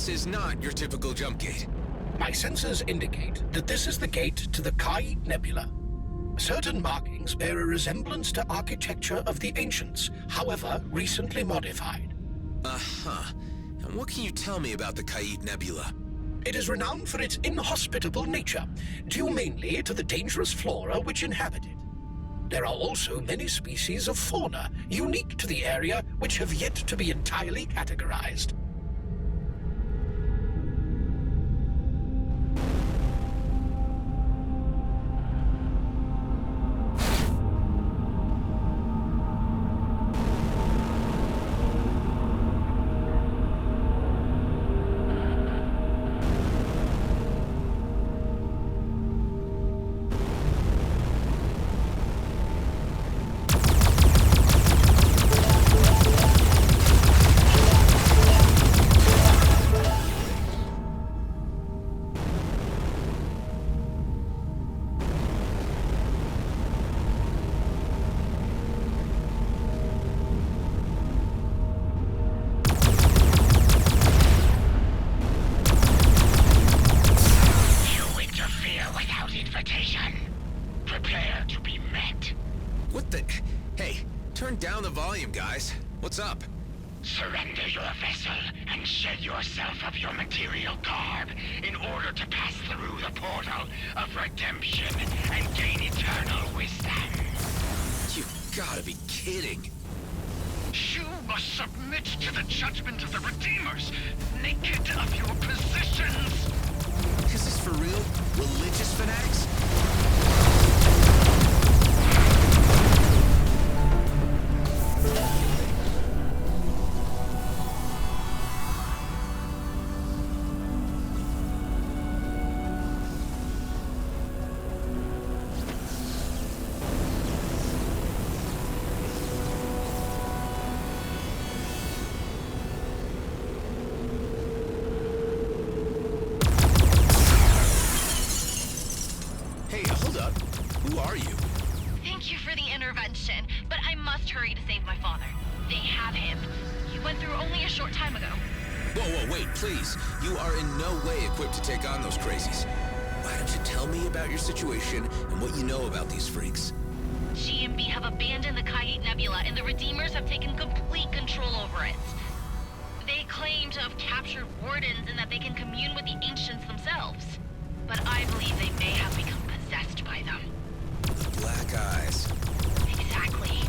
This is not your typical jump gate. My sensors indicate that this is the gate to the Kai Nebula. Certain markings bear a resemblance to architecture of the ancients, however recently modified. Uh-huh. And what can you tell me about the Kai Nebula? It is renowned for its inhospitable nature, due mainly to the dangerous flora which inhabit it. There are also many species of fauna unique to the area which have yet to be entirely categorized. be met. What the... Hey, turn down the volume, guys. What's up? Surrender your vessel and shed yourself of your material garb in order to pass through the portal of redemption and gain eternal wisdom. You gotta be kidding. You must submit to the judgment of the Redeemers, naked of your positions. Is this for real? Religious fanatics? Hey, hold up. Who are you? Thank you for the intervention, but I must hurry to save my father. They have him. He went through only a short time ago. Whoa, wait, please. You are in no way equipped to take on those crazies. Why don't you tell me about your situation and what you know about these freaks? GMB have abandoned the Kayet Nebula, and the Redeemers have taken complete control over it. They claim to have captured wardens and that they can commune with the ancients themselves. But I believe they may have become possessed by them. The Black Eyes. Exactly.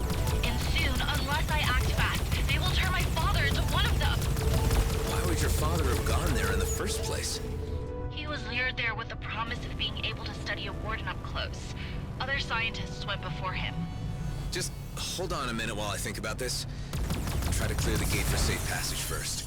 And soon, unless I act fast, they will turn my father into one of them. Why would your father have gone there in the first place? He was lured there with the promise of being able to study a warden up close. Other scientists went before him. Just hold on a minute while I think about this. I'll try to clear the gate for safe passage first.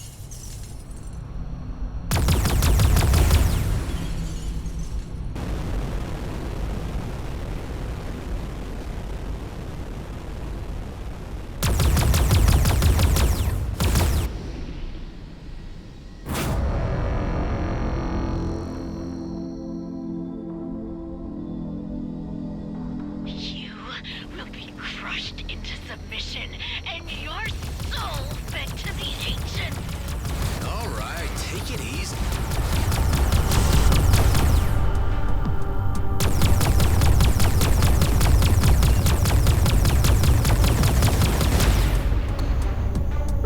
You will be crushed into submission, and your soul fed to the ancients. All right, take it easy.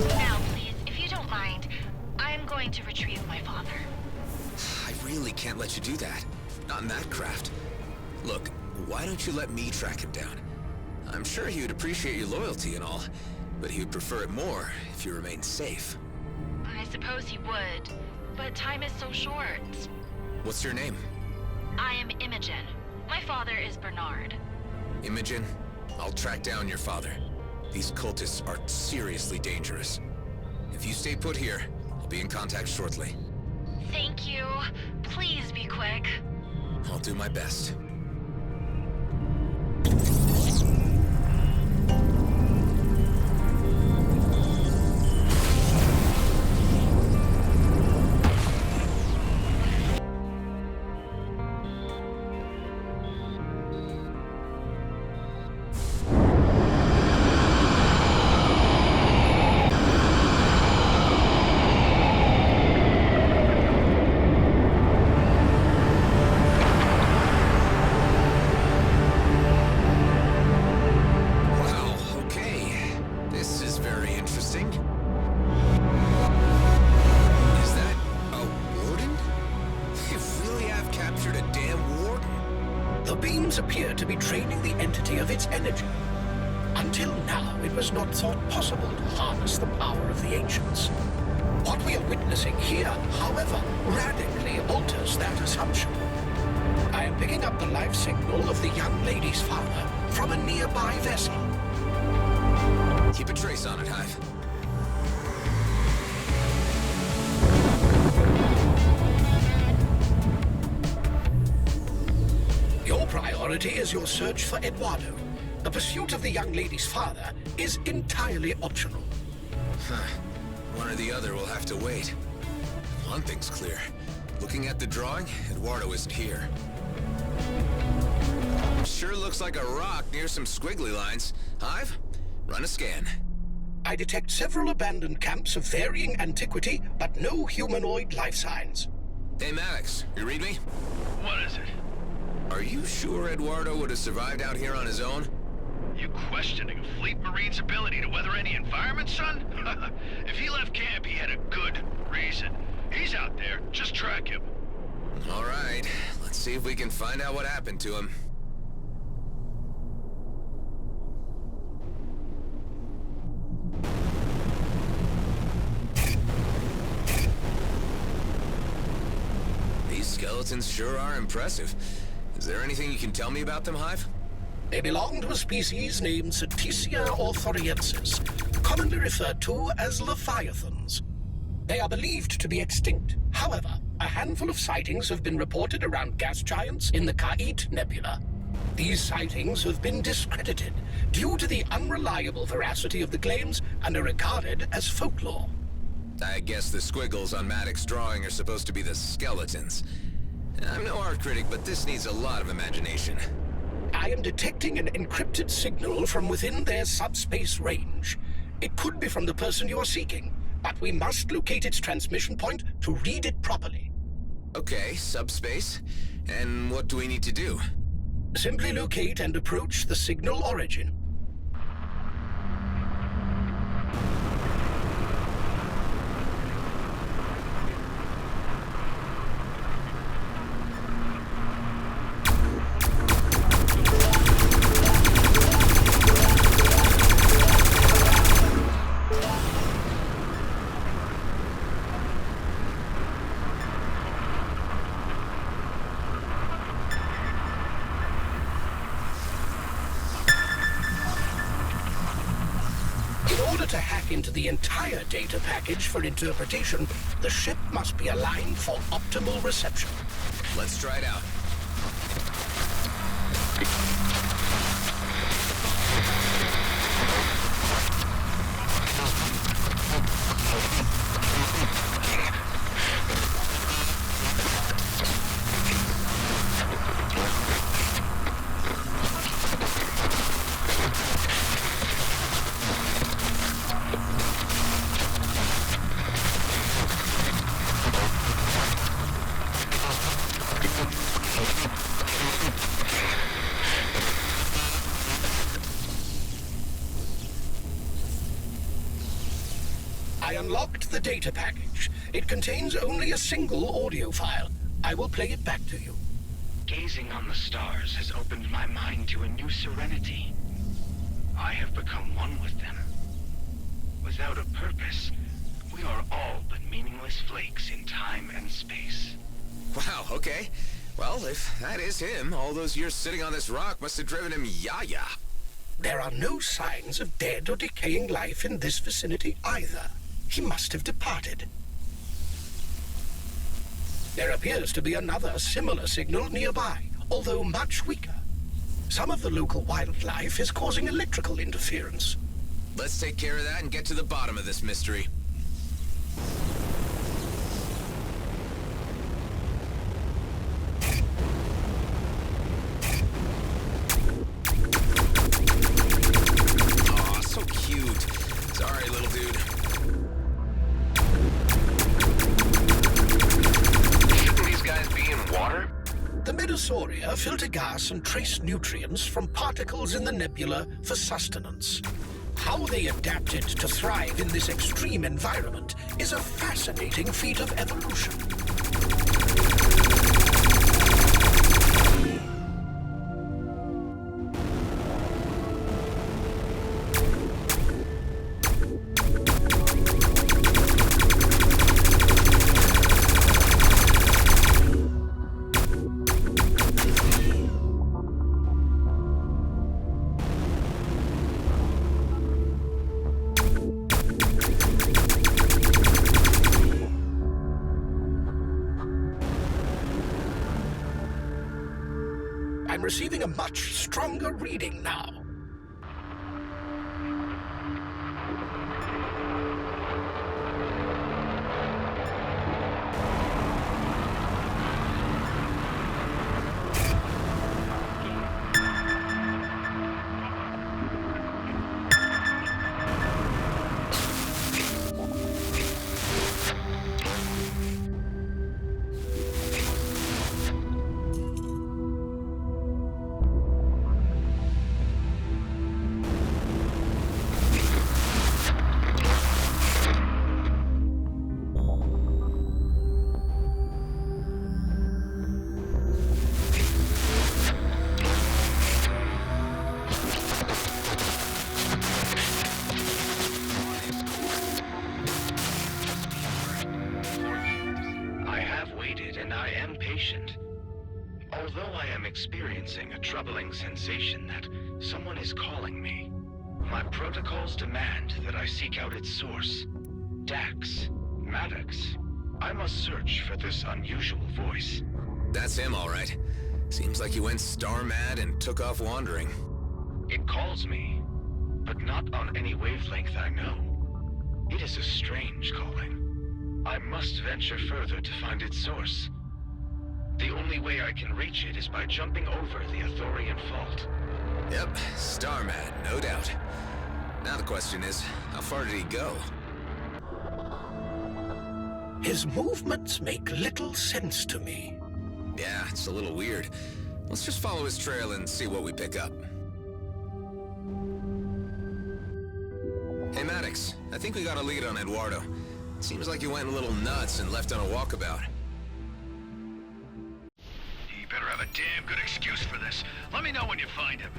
Now, please, if you don't mind, I'm going to retrieve my father. I really can't let you do that. Not in that craft. Look, why don't you let me track him down? I'm sure he would appreciate your loyalty and all, but he would prefer it more if you remain safe. I suppose he would, but time is so short. What's your name? I am Imogen. My father is Bernard. Imogen, I'll track down your father. These cultists are seriously dangerous. If you stay put here, I'll be in contact shortly. Thank you. Please be quick. I'll do my best. Wow, okay. This is very interesting. Is that a warden? They really have captured a damn warden. The beams appear to be draining the entity of its energy. Until now, it was not thought possible to harness the power of the ancients. What we are witnessing here, however, radically alters that assumption. I am picking up the life signal of the young lady's father from a nearby vessel. Keep a trace on it, Hive. Your priority is your search for Eduardo. The pursuit of the young lady's father is entirely optional. Huh. One or the other will have to wait. One thing's clear. Looking at the drawing, Eduardo isn't here. Sure looks like a rock near some squiggly lines. Hive, run a scan. I detect several abandoned camps of varying antiquity, but no humanoid life signs. Hey, Maddox, you read me? What is it? Are you sure Eduardo would have survived out here on his own? You questioning a fleet marine's ability to weather any environment, son? If he left camp, he had a good reason. He's out there. Just track him. All right. Let's see if we can find out what happened to him. These skeletons sure are impressive. Is there anything you can tell me about them, Hive? They belong to a species named Cetacea orthoriensis, commonly referred to as leviathans. They are believed to be extinct. However, a handful of sightings have been reported around gas giants in the Kait Nebula. These sightings have been discredited due to the unreliable veracity of the claims and are regarded as folklore. I guess the squiggles on Maddox's drawing are supposed to be the skeletons. I'm no art critic, but this needs a lot of imagination. I am detecting an encrypted signal from within their subspace range. It could be from the person you are seeking, but we must locate its transmission point to read it properly. Okay, subspace. And what do we need to do? Simply locate and approach the signal origin. To hack into the entire data package for interpretation, the ship must be aligned for optimal reception. Let's try it out. I unlocked the data package. It contains only a single audio file. I will play it back to you. Gazing on the stars has opened my mind to a new serenity. I have become one with them. Without a purpose, we are all but meaningless flakes in time and space. Wow, okay. Well, if that is him, all those years sitting on this rock must have driven him yaya. There are no signs of dead or decaying life in this vicinity either. He must have departed. There appears to be another similar signal nearby, although much weaker. Some of the local wildlife is causing electrical interference. Let's take care of that and get to the bottom of this mystery. Aw, so cute. Sorry, little dude. Shouldn't these guys be in water? The Medosauria filter gas and trace nutrients from particles in the nebula for sustenance. How they adapted to thrive in this extreme environment is a fascinating feat of evolution. I'm receiving a much stronger reading now. experiencing a troubling sensation that someone is calling me. My protocols demand that I seek out its source. Dax. Maddox. I must search for this unusual voice. That's him, all right. Seems like he went star-mad and took off wandering. It calls me, but not on any wavelength I know. It is a strange calling. I must venture further to find its source. The only way I can reach it is by jumping over the Athorian fault. Yep, star-mad, no doubt. Now the question is, how far did he go? His movements make little sense to me. Yeah, it's a little weird. Let's just follow his trail and see what we pick up. Hey, Maddox, I think we got a lead on Eduardo. Seems like he went a little nuts and left on a walkabout. You better have a damn good excuse for this. Let me know when you find him.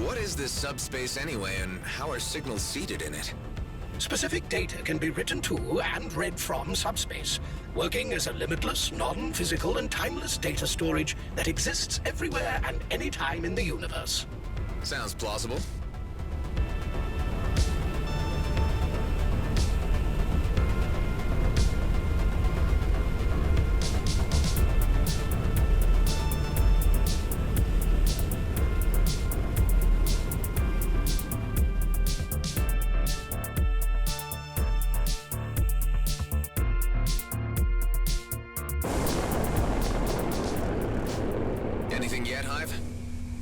What is this subspace anyway, and how are signals seeded in it? Specific data can be written to and read from subspace, working as a limitless, non-physical, and timeless data storage that exists everywhere and anytime in the universe. Sounds plausible. Anything yet, Hive?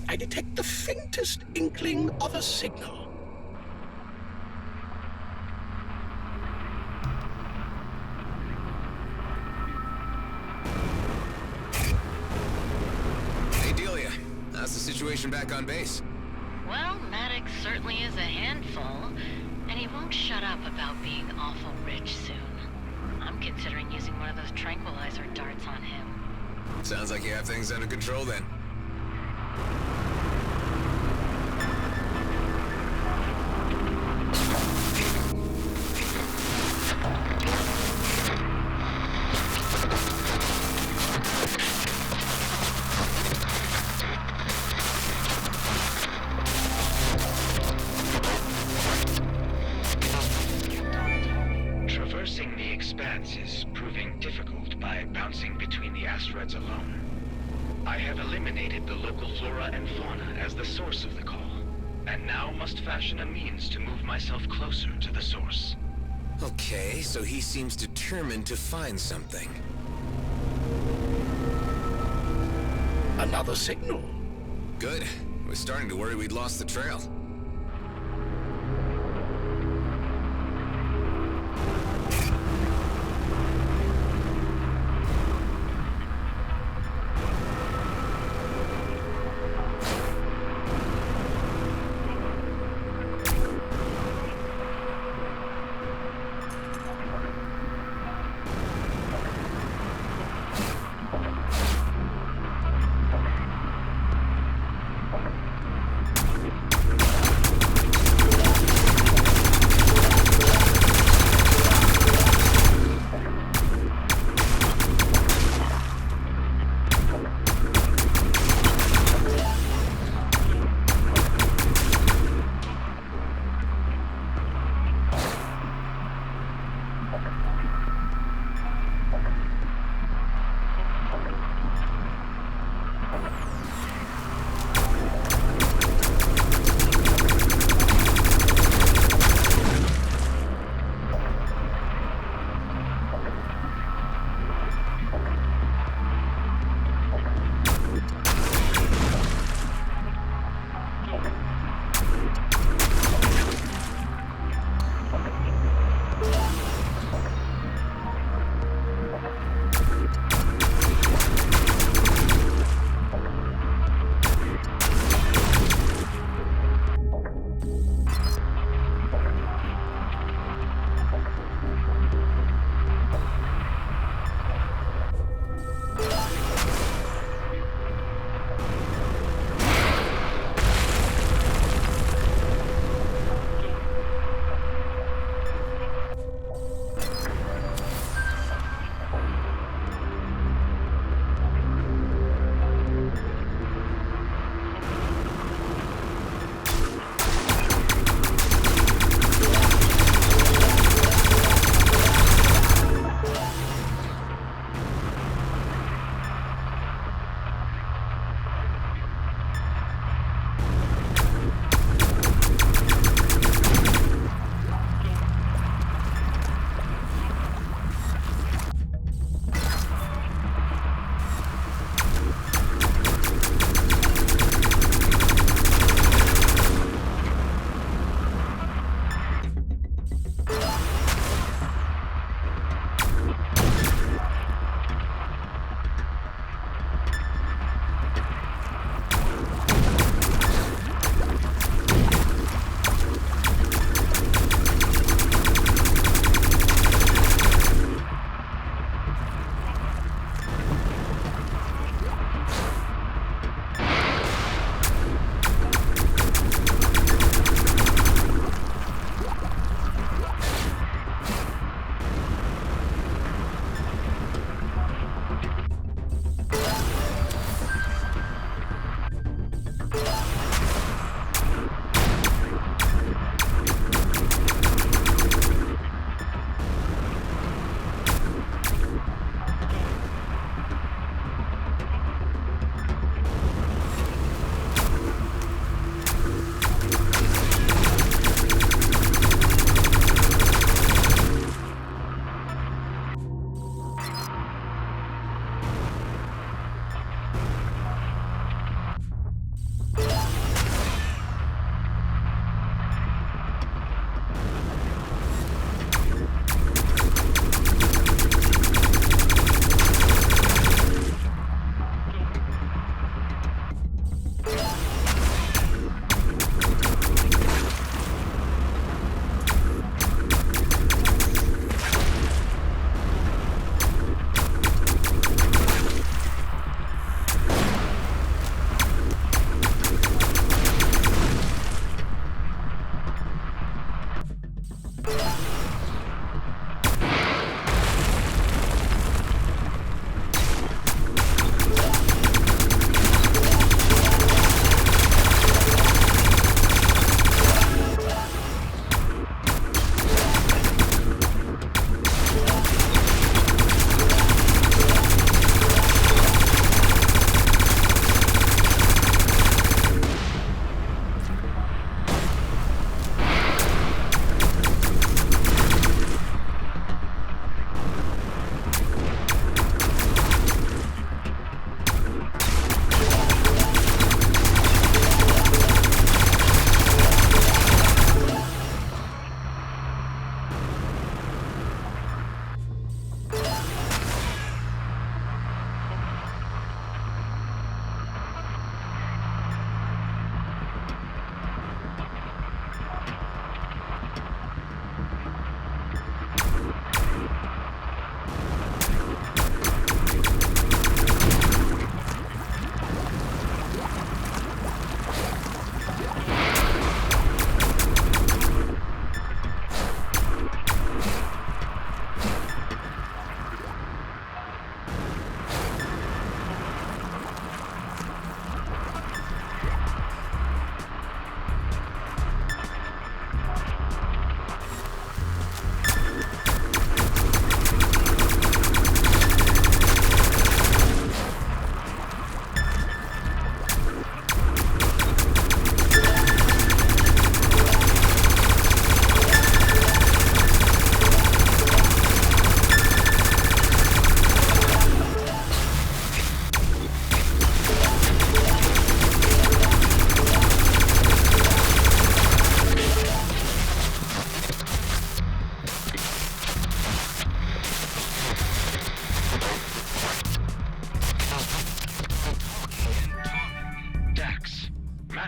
I detect the faintest inkling of a signal. Hey, Delia. How's the situation back on base? Well, Maddox certainly is a handful, and he won't shut up about being awful rich soon. I'm considering using one of those tranquilizer darts on him. Sounds like you have things under control then. Traversing the expanse is proving difficult by bouncing between the asteroids alone. I have eliminated the local flora and fauna as the source of the call, and now must fashion a means to move myself closer to the source. Okay, so he seems determined to find something. Another signal. Good. We're starting to worry we'd lost the trail.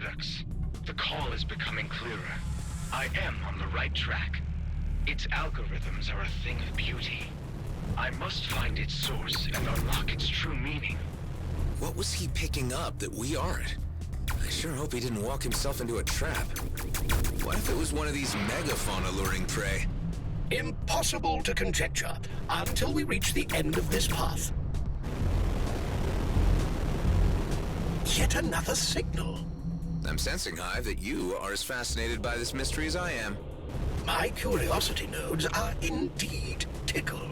Maddox. The call is becoming clearer. I am on the right track. Its algorithms are a thing of beauty. I must find its source and unlock its true meaning. What was he picking up that we aren't? I sure hope he didn't walk himself into a trap. What if it was one of these megafauna luring prey? Impossible to conjecture until we reach the end of this path. Yet another signal. I'm sensing, Hive, that you are as fascinated by this mystery as I am. My curiosity nodes are indeed tickled.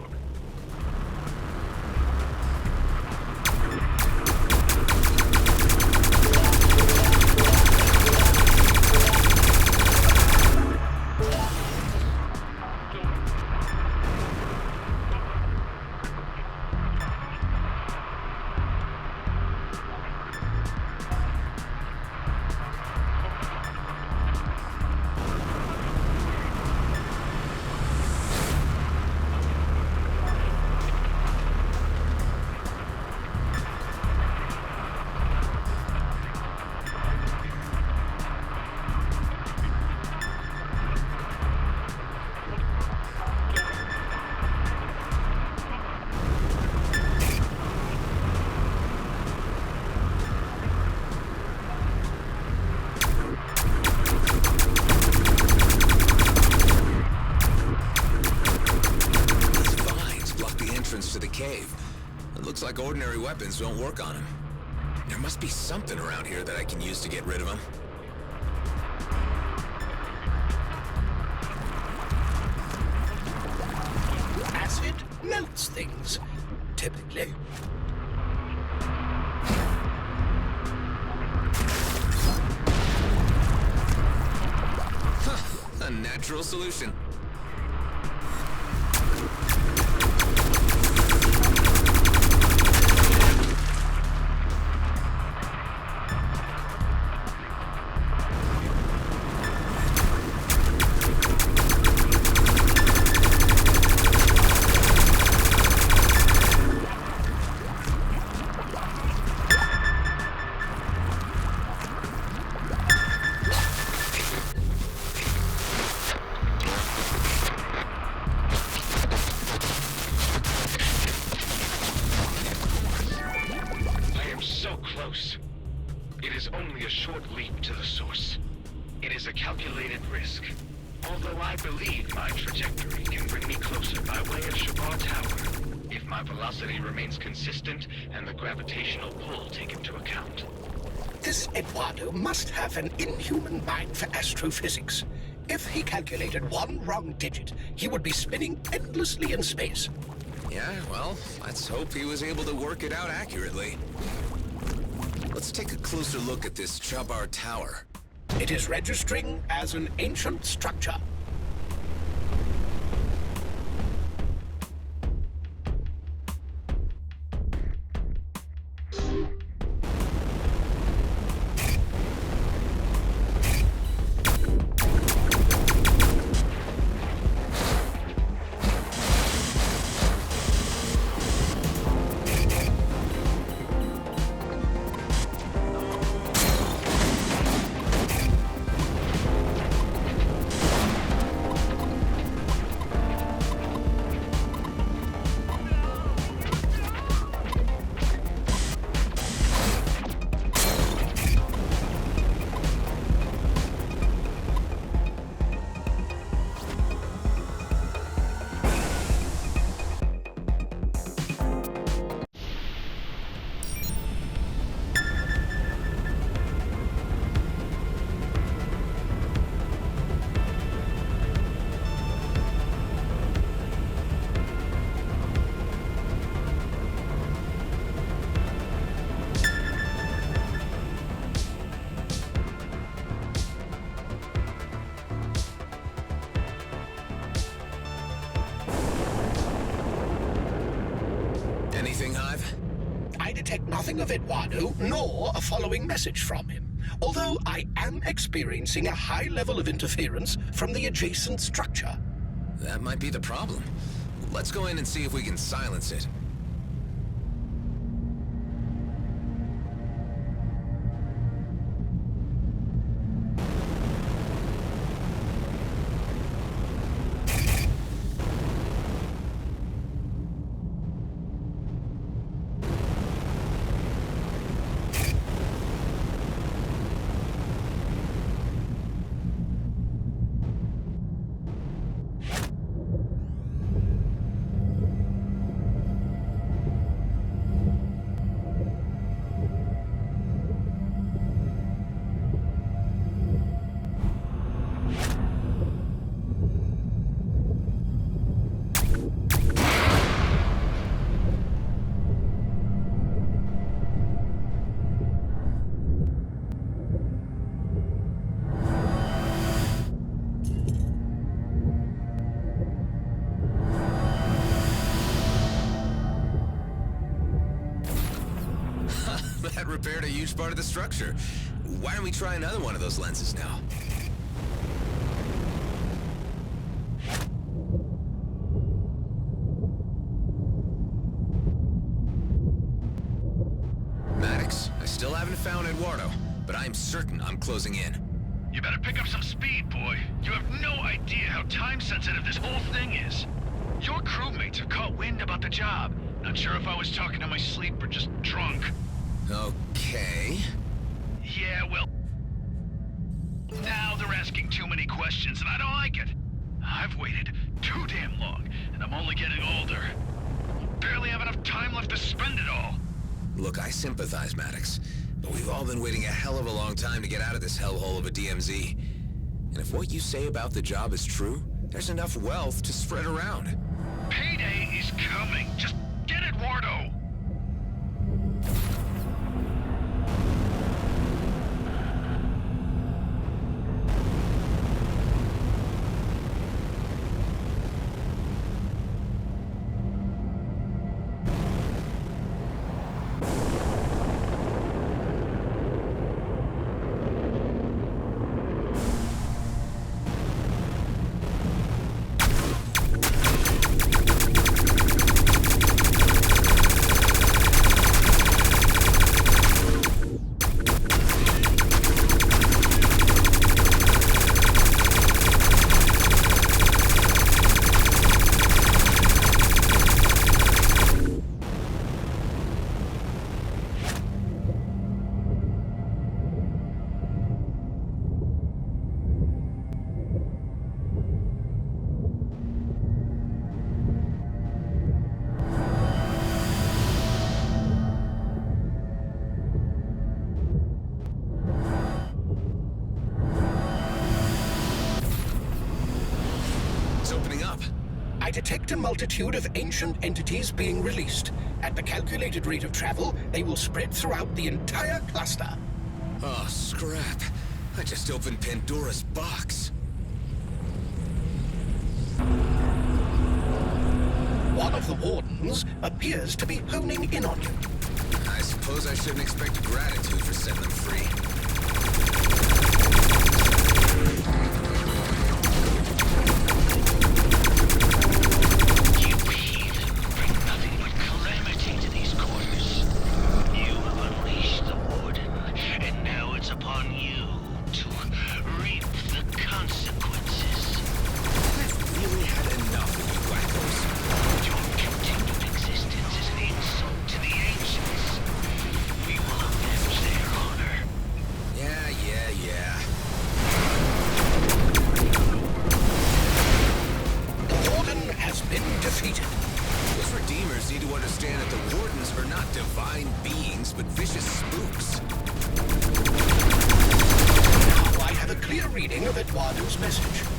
To the cave. It looks like ordinary weapons don't work on him. There must be something around here that I can use to get rid of him. Acid melts things, typically. Huh, a natural solution. It is only a short leap to the source. It is a calculated risk. Although I believe my trajectory can bring me closer by way of Shabar Tower, if my velocity remains consistent and the gravitational pull taken into account. This Eduardo must have an inhuman mind for astrophysics. If he calculated one wrong digit, he would be spinning endlessly in space. Yeah, well, let's hope he was able to work it out accurately. Let's take a closer look at this Shabar Tower. It is registering as an ancient structure. Anything, Hive? I detect nothing of Eduardo, nor a following message from him. Although I am experiencing a high level of interference from the adjacent structure. That might be the problem. Let's go in and see if we can silence it. repaired a huge part of the structure. Why don't we try another one of those lenses now? Maddox, I still haven't found Eduardo, but I'm certain I'm closing in. You better pick up some speed, boy. You have no idea how time-sensitive this whole thing is. Your crewmates have caught wind about the job. Not sure if I was talking in my sleep or just drunk. Okay. Yeah, well... Now they're asking too many questions, and I don't like it. I've waited too damn long, and I'm only getting older. Barely have enough time left to spend it all. Look, I sympathize, Maddox, but we've all been waiting a hell of a long time to get out of this hellhole of a DMZ. And if what you say about the job is true, there's enough wealth to spread around. Payday is coming. Just get Eduardo. I detect a multitude of ancient entities being released. At the calculated rate of travel, they will spread throughout the entire cluster. Oh, scrap. I just opened Pandora's box. One of the wardens appears to be honing in on you. I suppose I shouldn't expect gratitude for setting them free. Eduardo's message.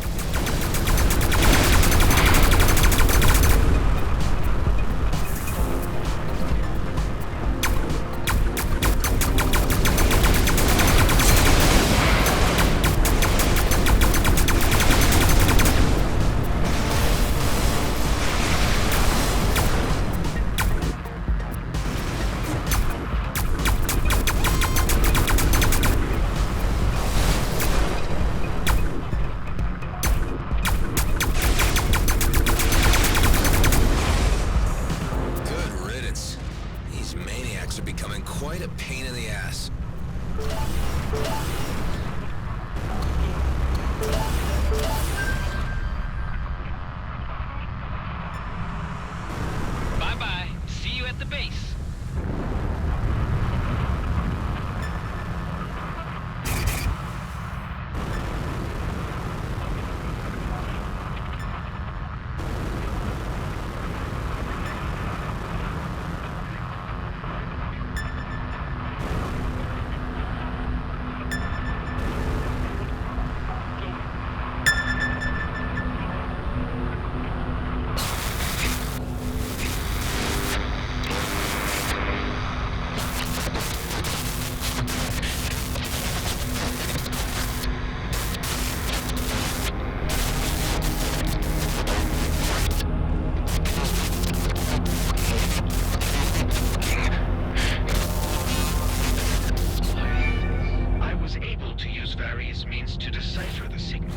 Various means to decipher the signal,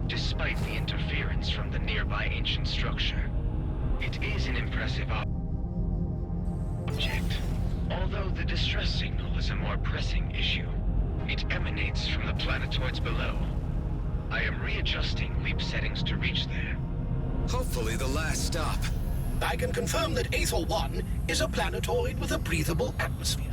despite the interference from the nearby ancient structure. It is an impressive object, although the distress signal is a more pressing issue. It emanates from the planetoids below. I am readjusting leap settings to reach there. Hopefully the last stop. I can confirm that Aethel 1 is a planetoid with a breathable atmosphere.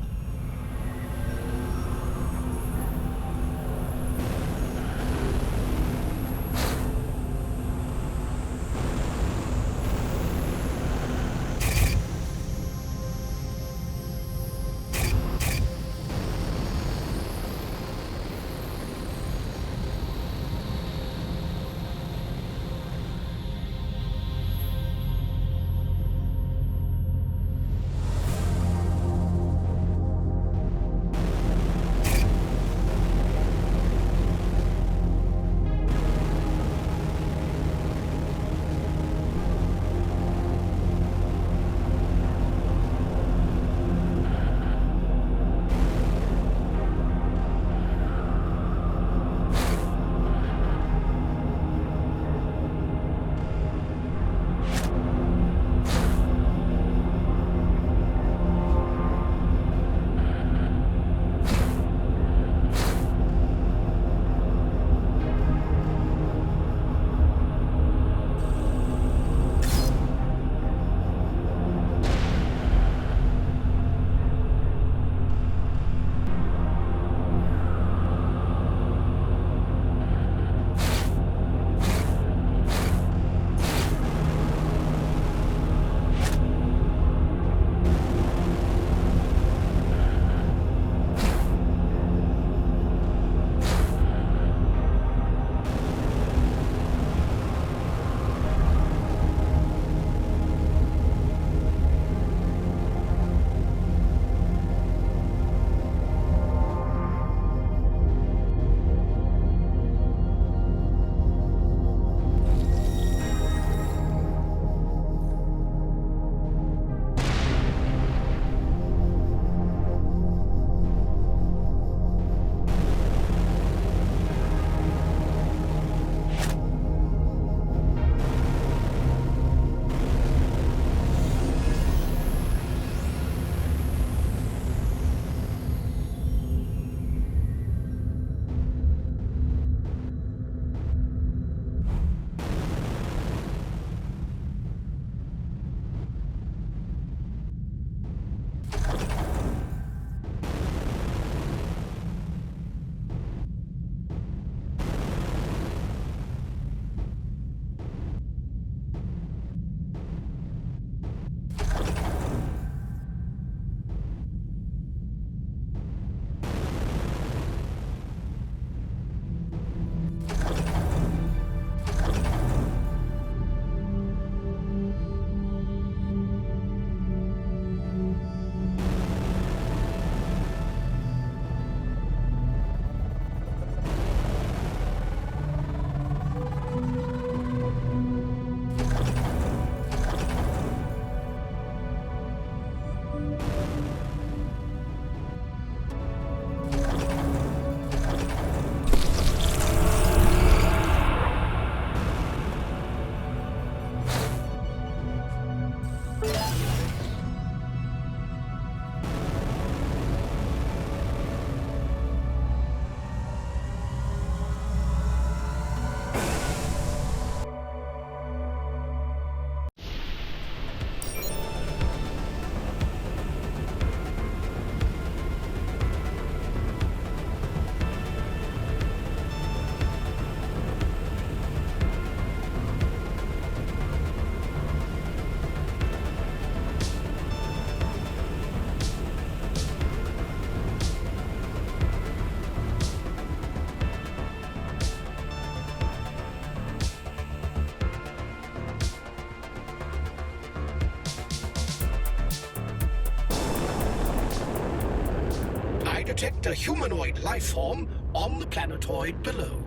Detect a humanoid life form on the planetoid below.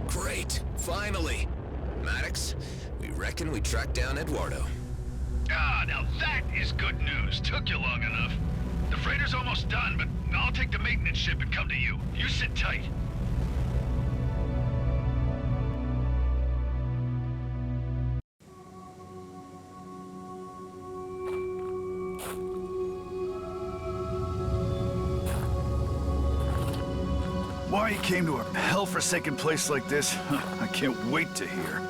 Great, finally. Maddox, we reckon we tracked down Eduardo. Ah, now that is good news. Took you long enough. The freighter's almost done, but I'll take the maintenance ship and come to you. You sit tight. Why you came to a hell-forsaken place like this, I can't wait to hear.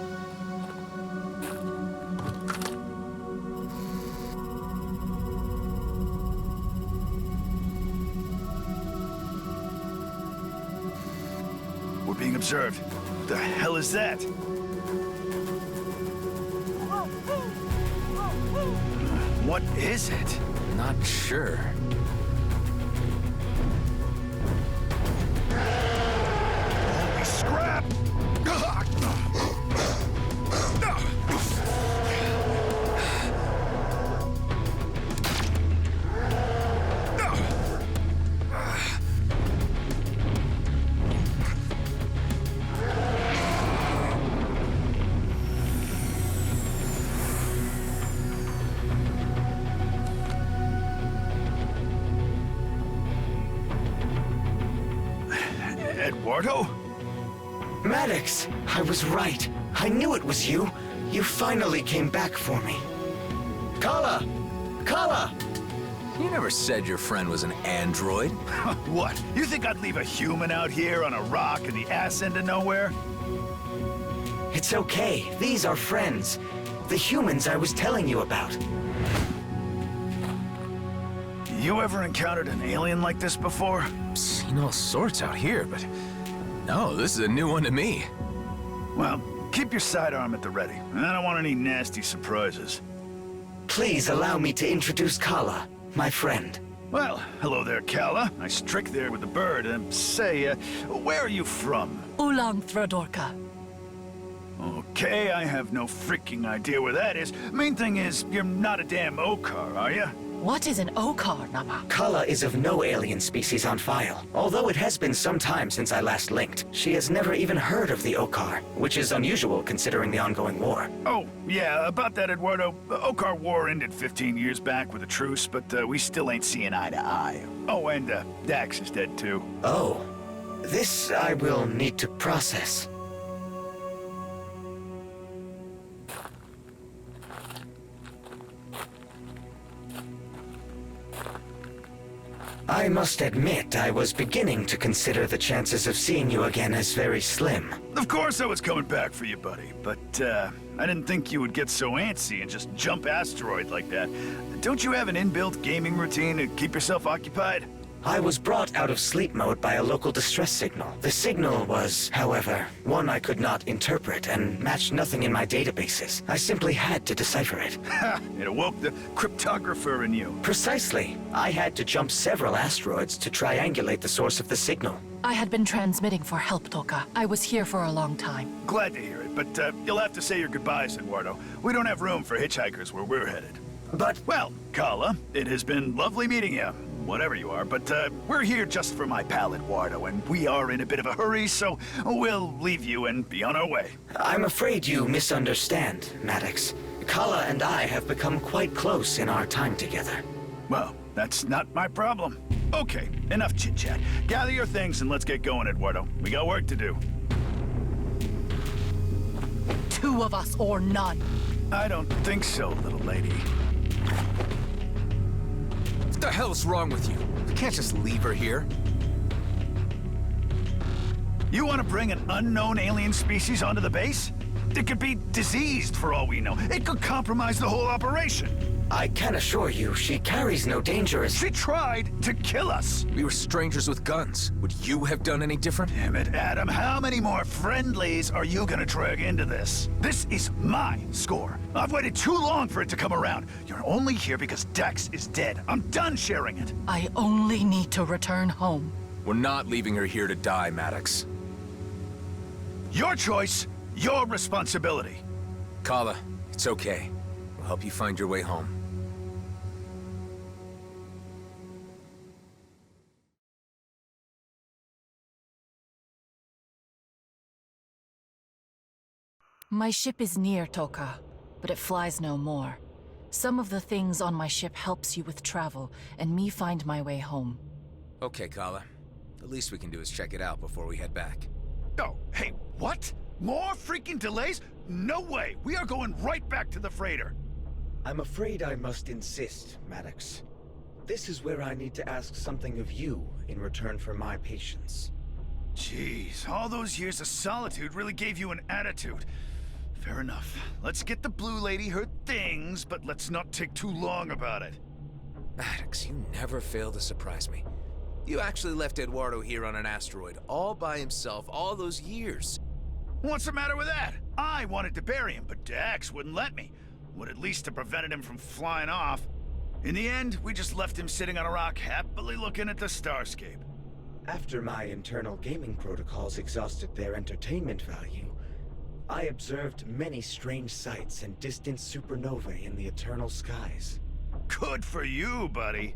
We're being observed. What the hell is that? What is it? Not sure. Holy scrap! Eduardo? Maddox! I was right. I knew it was you. You finally came back for me. Kala! Kala! You never said your friend was an android. What? You think I'd leave a human out here on a rock in the ass end of nowhere? It's okay. These are friends. The humans I was telling you about. You ever encountered an alien like this before? Seen all sorts out here, but no, this is a new one to me. Well, keep your sidearm at the ready. I don't want any nasty surprises. Please allow me to introduce Kala, my friend. Well, hello there, Kala. Nice trick there with the bird. Say, where are you from? Ulang Thradorka. Okay, I have no freaking idea where that is. Main thing is, you're not a damn Okar, are you? What is an Okar, Nama? Kala is of no alien species on file. Although it has been some time since I last linked, she has never even heard of the Okar, which is unusual considering the ongoing war. Oh, yeah, about that, Eduardo. The Okar War ended 15 years back with a truce, but we still ain't seeing eye to eye. Oh, and Dax is dead too. Oh. This I will need to process. I must admit, I was beginning to consider the chances of seeing you again as very slim. Of course I was coming back for you, buddy, but I didn't think you would get so antsy and just jump asteroid like that. Don't you have an inbuilt gaming routine to keep yourself occupied? I was brought out of sleep mode by a local distress signal. The signal was, however, one I could not interpret and matched nothing in my databases. I simply had to decipher it. Ha! It awoke the cryptographer in you. Precisely. I had to jump several asteroids to triangulate the source of the signal. I had been transmitting for help, Toka. I was here for a long time. Glad to hear it, but you'll have to say your goodbyes, Eduardo. We don't have room for hitchhikers where we're headed. But, Well, Kala, it has been lovely meeting you. Whatever you are, but we're here just for my pal Eduardo, and we are in a bit of a hurry, so we'll leave you and be on our way. I'm afraid you misunderstand, Maddox. Kala and I have become quite close in our time together. Well, that's not my problem. Okay, enough chit-chat. Gather your things and let's get going, Eduardo. We got work to do. Two of us or none. I don't think so, little lady. What the hell's wrong with you? You can't just leave her here. You want to bring an unknown alien species onto the base? It could be diseased for all we know. It could compromise the whole operation. I can assure you, she carries no dangerous... She tried to kill us. We were strangers with guns. Would you have done any different? Damn it, Adam. How many more friendlies are you gonna drag into this? This is my score. I've waited too long for it to come around. You're only here because Dex is dead. I'm done sharing it. I only need to return home. We're not leaving her here to die, Maddox. Your choice, your responsibility. Kala, it's okay. We'll help you find your way home. My ship is near Toka, but it flies no more. Some of the things on my ship helps you with travel, and me find my way home. Okay, Kala. The least we can do is check it out before we head back. Oh, hey, what? More freaking delays? No way! We are going right back to the freighter. I'm afraid I must insist, Maddox. This is where I need to ask something of you in return for my patience. Jeez, all those years of solitude really gave you an attitude. Fair enough. Let's get the Blue Lady her things, but let's not take too long about it. Maddox, you never fail to surprise me. You actually left Eduardo here on an asteroid, all by himself, all those years. What's the matter with that? I wanted to bury him, but Dax wouldn't let me. Would at least have prevented him from flying off. In the end, we just left him sitting on a rock, happily looking at the starscape. After my internal gaming protocols exhausted their entertainment value, I observed many strange sights and distant supernovae in the eternal skies. Good for you, buddy.